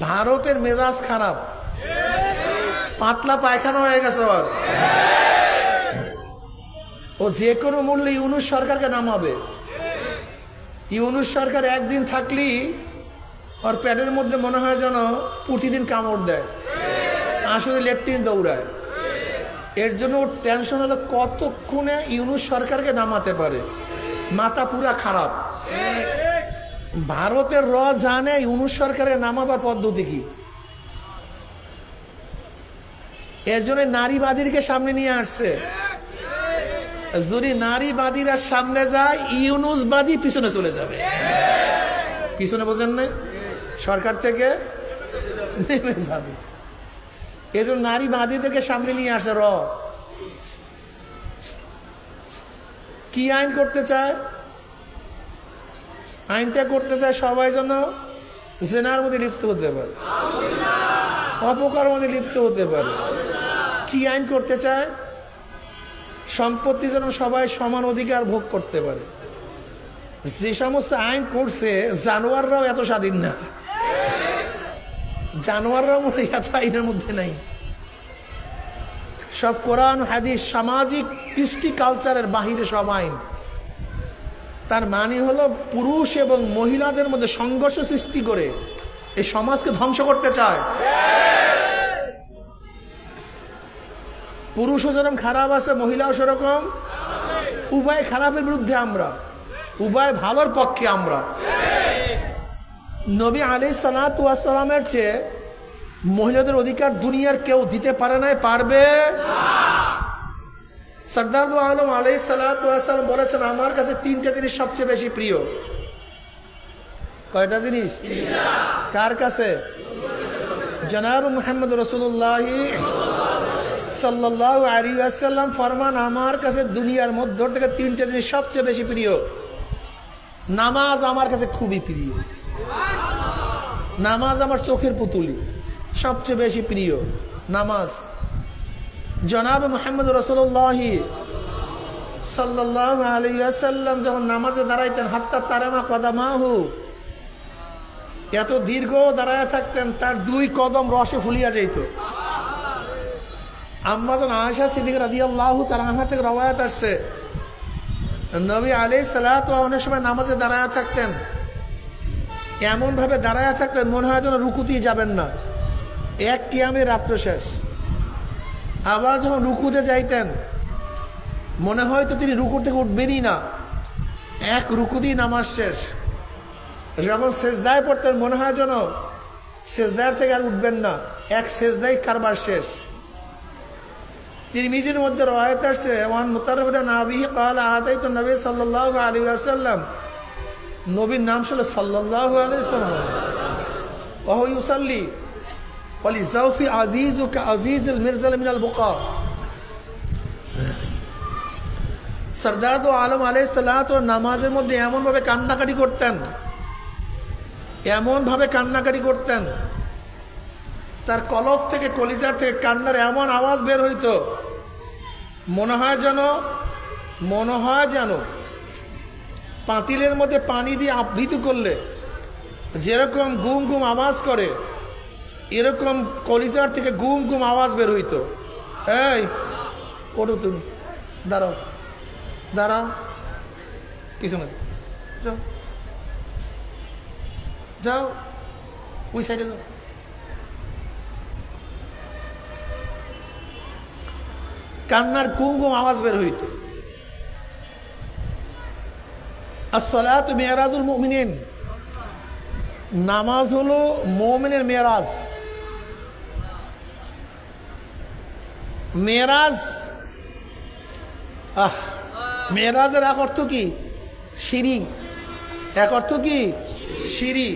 ভারতের মেজাজ খারাপ, পাতলা পায়খানা হয়ে গেছে। আর ও যে কোনো মূল্যে ইউনূস সরকারকে নামাবে। ইউনূস সরকার একদিন থাকলেই ওর পেটের মধ্যে মনে হয় যেন প্রতিদিন কামড় দেয়, আসলে লেট্রিন দৌড়ায়। এর জন্য ওর টেনশন হলো কতক্ষণে ইউনূস সরকারকে নামাতে পারে। মাথা পুরা খারাপ। ভারতের জানে ইউনূস সরকারের নামাবার পদ্ধতি কি। এর জন্য নারীবাদীকে সামনে নিয়ে আসছে। যদি নারীবাদীরা সামনে যায়, ইউনূসবাদী পিছনে চলে যাবে। পিছনে বোঝেন না, সরকার থেকে নেমে যাবে। এই জন্য নারীবাদীদেরকে সামনে নিয়ে আসছে। কি আইন করতে চায়? আইনটা করতে চায় সবাই যেন জেনার মধ্যে লিপ্ত হতে পারে, অপকার মধ্যে লিপ্ত হতে পারে। কি আইন করতে চায়? সম্পত্তি যেন সবাই সমান অধিকার ভোগ করতে পারে। যে সমস্ত আইন করছে, জানোয়াররাও এত স্বাধীন না। জানোয়াররাও মনে এত আইনের মধ্যে নাই। সব কোরআন হাদিস সামাজিক কৃষ্টি কালচারের বাহিরে সব আইন। তার মানে হলো পুরুষ এবং মহিলাদের মধ্যে সংঘর্ষ সৃষ্টি করে এই সমাজকে ধ্বংস করতে চায়। পুরুষও যেরকম খারাপ আছে, মহিলাও সেরকম। উভয় খারাপের বিরুদ্ধে আমরা, উভয় ভালোর পক্ষে আমরা। নবী আলাইহিস সালাতু ওয়াস সালামের চেয়ে মহিলাদের অধিকার দুনিয়ার কেউ দিতে পারে না, পারবে না। সরদার দু আলম আলাইহিস সালাতু ওয়াস সালাম বলেছেন, আমার কাছে তিনটা জিনিস সবচেয়ে বেশি প্রিয়। কয়টা জিনিস? কার কাছে? জনাব মুহাম্মদ রাসূলুল্লাহ সাল্লাল্লাহু আলাইহি ওয়াসাল্লাম ফরমান, আমার কাছে দুনিয়ার মধ্য থেকে তিনটা জিনিস সবচেয়ে বেশি প্রিয়। নামাজ আমার কাছে খুবই প্রিয়। নামাজ আমার চোখের পুতুলি, সবচেয়ে বেশি প্রিয় নামাজ। জনাব মুহাম্মদ রাসূলুল্লাহ সাল্লাল্লাহু আলাইহি ওয়াসাল্লাম যখন নামাজে দাঁড়াইতেন, হাত্তা তারামা কদামাহু, এত দীর্ঘ দাঁড়ায় থাকতেন, তার দুই কদম রসে ফুলিয়া যাইত। আম্মা আয়েশা সিদ্দিকা রাদিয়াল্লাহু তাআলা আনহা থেকে রওয়ায়াত আসছে, নবী আলাইহিস সালাতু অনেক সময় নামাজে দাঁড়ায় থাকতেন, এমন ভাবে দাঁড়ায় থাকতেন মনে হয় যেন রুকুতেই যাবেন না। এক কিয়ামে রাত্র শেষ। আবার যখন রুকুতে যাইতেন মনে হয় তো তিনি রুকু থেকে উঠবেনই না, এক রুকুতেই নামাজ শেষ। যখন সেজদায় পড়তেন মনে হয় যেন সেজদার থেকে আর উঠবেন না, এক সেজদাই কারবার শেষ। তিরমিজির মধ্যে রওয়ায়াত আছে, ওয়ান মুতাররিফা নাবি ক্বালা আতাইতু নবী সাল্লাল্লাহু আলাইহি ওয়াসাল্লাম, নবীর নাম ছিল সাল্লাল্লাহু আলাইহি ওয়াসাল্লাম, ওয়া হুয়া ইউসাল্লি ওয়ালি যাওফি আজিজুকা আজিজুল মিরজাল মিনাল বুকা। সরদার দু আলম আলাইহিস সালাতু নামাজের মধ্যে এমন ভাবে কান্নাকাটি করতেন, এমন ভাবে কান্নাকাটি করতেন, তার কলফ থেকে কলিজার থেকে কান্নার এমন আওয়াজ বের হইতো, মনে হয় যেন পাতিলের মধ্যে পানি দিয়ে আবৃত করলে যেরকম গুম গুম আওয়াজ করে, এরকম কলিজার থেকে গুম গুম আওয়াজ বের হইতো। এই ওঠো, তুমি দাঁড়াও, দাঁড়াও, কিছু না, যাও যাও, ওই সাইডে যাও। কান্নার গুম গুম আওয়াজ বের হইত। আসসালাতু মিরাজুল মুমিনিন, নামাজ হলো মুমিনের মেরাজ। মেরাজ, মেরাজের এক অর্থ কি? সিঁড়ি। এক অর্থ কি? সিঁড়ি।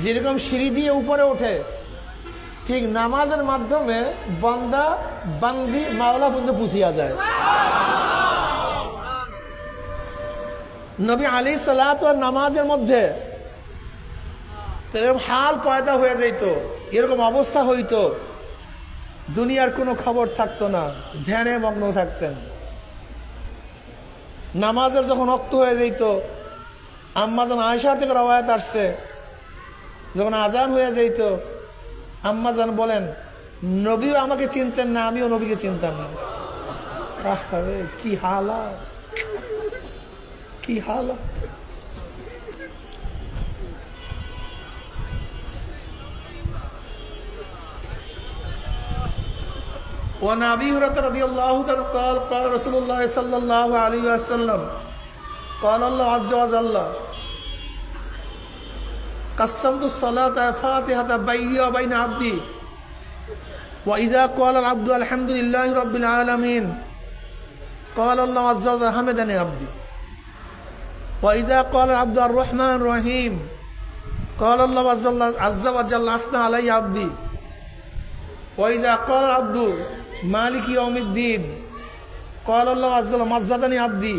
যেরকম সিঁড়ি দিয়ে উপরে ওঠে, ঠিক নামাজের মাধ্যমে বান্দা বান্দি মাওলা পর্যন্ত পুষিয়া যায়। নবী আলাইহিস সালাতু নামাজের মধ্যে এরকম হাল পয়দা হয়ে যাইত, এরকম অবস্থা হইতো, দুনিয়ার কোনো খবর থাকতো না, ধ্যানে মগ্ন থাকতেন। নামাজের যখন ওয়াক্ত হয়ে যেত, আম্মা জান আয়েশা থেকে রওয়ায়াত আসছে, যখন আজান হয়ে যাইত আম্মা জান বলেন নবীও আমাকে চিনতেন না, আমিও নবীকে চিনতাম না। আরে কি হালাত, কি হালাত। وعن أبي هريرة رضي الله عنه قال قال رسول الله صلى الله عليه وسلم قال الله عز وجل قسمت الصلاة فاتحة بيني وبين عبدي وإذا قال العبد الحمد لله رب العالمين قال الله عز وجل حمدني عبدي وإذا قال العبد الرحمن الرحيم قال الله عز وجل أثنى علي عبدي وإذا قال العبد مالك يوم الدين قال الله عز وجل مجدني عبدي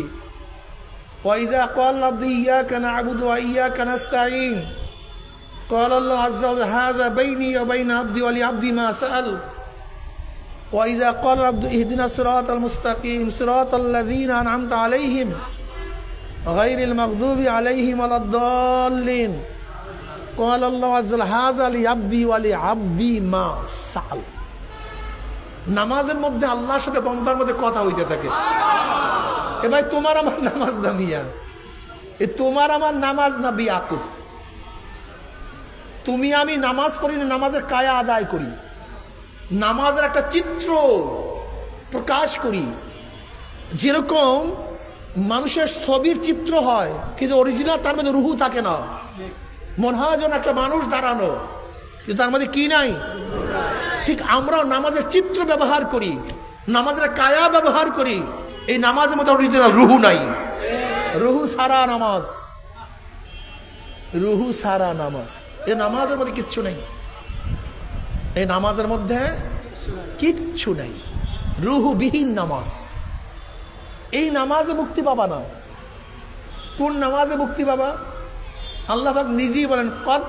وإذا قال العبد إياك نعبد وإياك نستعين قال الله عز وجل هذا بيني وبين عبدي ولعبدي ما سأل وإذا قال العبد اهدنا الصراط المستقيم صراط الذين أنعمت عليهم غير المغضوب عليهم ولا الضالين قال الله عز وجل هذا لعبدي ولعبدي ما سأل। নামাজের মধ্যে আল্লাহর সাথে বান্দার মধ্যে কথা হইতে থাকে। এ ভাই তোমার আমার নামাজ না মিয়া, এ তোমার আমার নামাজ না বিয়াকুত। তুমি আমি নামাজ পড়ি না, নামাজের কায়া আদায় করি, নামাজের একটা চিত্র প্রকাশ করি। যেরকম মানুষের ছবির চিত্র হয় কিন্তু অরিজিনাল তার মধ্যে রুহু থাকে না, মনে হয় যেন একটা মানুষ দাঁড়ানো কিন্তু তার মধ্যে কি নাই। ঠিক আমরাও নামাজের চিত্র ব্যবহার করি, নামাজের কায়া ব্যবহার করি, এই নামাজের মধ্যে অরিজিনাল রুহু নাই। রুহু সারা নামাজ, রুহু সারা নামাজ, এই নামাজের মধ্যে কিচ্ছু নেই, এই নামাজের মধ্যে কিচ্ছু নেই, রুহুবিহীন নামাজ। এই নামাজে মুক্তি পাবা না। কোন নামাজে মুক্তি পাবা? আল্লাহ পাক নিজেই বলেন কদ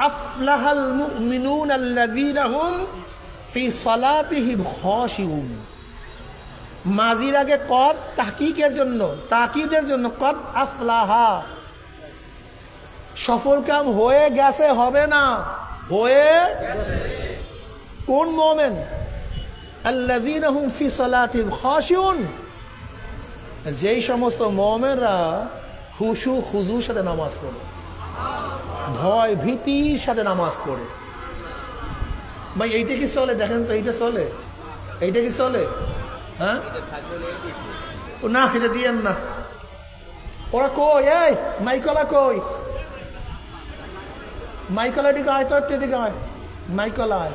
আফলাহাল মুমিনুন আল্লাযীনা হুম ফি সালাতিহিম খাশিউন। মাজির আগে কদ তাহকিকের জন্য, তাকিদের জন্য, কদ আফলাহা, সফল কাম হয়ে গেছে, হবে না, হয়ে গেছে। কোন মুমিন? আল্লাযীনা হুম ফি সালাতিহিম খাশিউন, যেই সমস্ত মুমিনরা খুশু খুজুর সাথে নামাজ পড়ে, ভয় ভীতির সাথে নামাজ পড়ে। ভাই এইটা কি চলে? দেখেন তো, এইটা চলে? এইটা কি চলে? হ্যাঁ না, এটা দিয়েন না। ওরা কই? এই মাইকলা কই? মাইকলা দিকে আয় তো, একটু দিকে আয়, মাইকলা আয়।